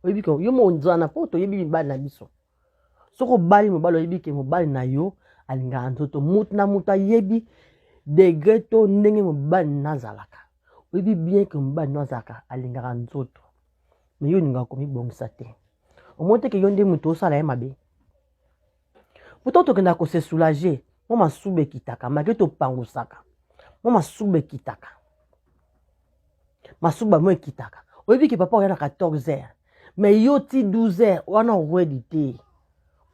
oyebi ko yo mo nzana po to yebi mibali na biso soko bali mobali oyebi ke mobali na yo alingaka nzoto mutu na mutu ayebi degré to ndenge mobali nazalaka oyebi bien ke mobali nazalaka alingaka nzoto me yo ningaka komibongisa te omoni te ke yo nde mutu osala ye mabe pourtant tokenda kose soulager mo masuba ekitaka make topangusaka mo masuba ekitaka masuba mo ekitaka oyebi ke papa oya na 14 heures mais yo ti 12 heures wana oredi te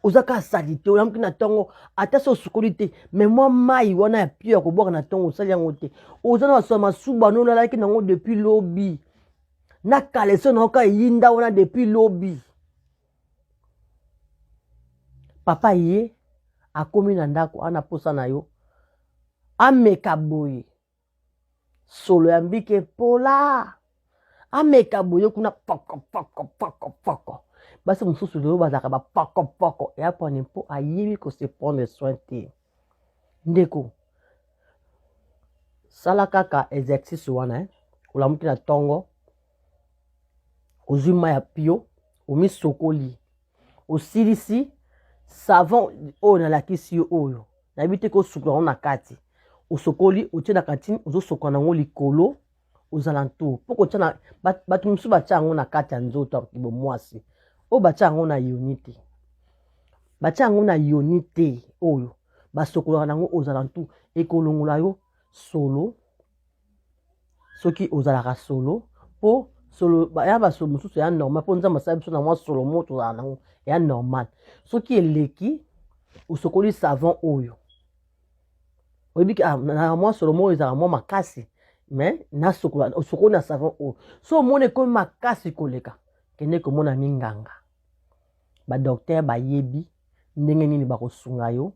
ozaka asali te oyamuki na ntongo ata so osukoli te mais mwa mai wana ya pio ya kobwaka na ntongo osali yango te oza na basola masuba no olalaki nango depuis lobi na kaleso na oka eyinda wana depuis lobi papa ye akomi na ndako ana posa na yo ameka boye solo ya mbike pola ameka boye kuna poko basi mosusu lelo bazalaka bapoko eya pone mpo ayebi kose prendre soin te ndeko sala kaka exercice wana olamuki na ntongo ozwi mai ya pio omisokoli osilisi savon oyo nalakisi yo oyo nayebi te kosukola yango na kati osokoli otie na kantine ozosokola nango likolo ozala nto mpo kotia na bato mosusu batia yango na kati ya nzoto ya kibomwasi oyo batia yango na yoni te batia yango na yoni te oyo basokolaka nango ozala ntu ekolongola yo solo soki ozalaka solo mpo solo ya basolo mosusu ya normal mpo nzambe asala biso na mwa solo mo tozala nango ya normal soki eleki osokoli savon oyo oyebi na mwa solo mo ezalaka mwa makasi mais osokoli na savon oyo so omoni ekomi makasi koleka kende komona minganga badokter bayebi ndenge nini bakosunga yo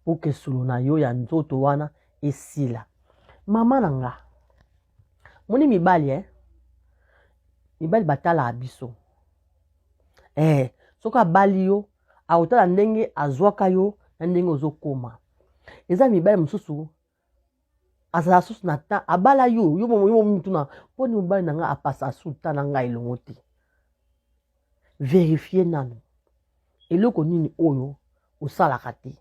mpo ke solo na yo ya nzoto wana esila mama na nga moni mibali mibali batalaka biso soki abali yo akotala ndenge azwaka yo na ndenge ozokoma eza mibali mosusu azala susu na ta abala yo mituna mponi mobali na nga apasa suta na ngai elongo te verifie nano eloko nini oyo osalaka te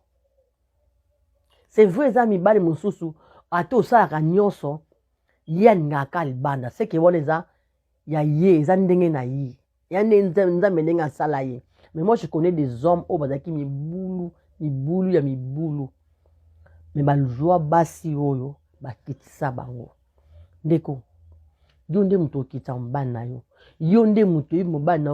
c'est vrai eza mibali mosusu ate osalaka nyonso ye alingaka libanda seke wana eza ya ye eza ndenge na ye ya nde nzambe ndenge asala ye mais moi je connais des hommes oyo bazalaki mibulu ya mibulu me baluzwa basi oyo bakitisa bango ndeko yo nde moto okitisa mobali na yo yo nde moto oyebi mobali na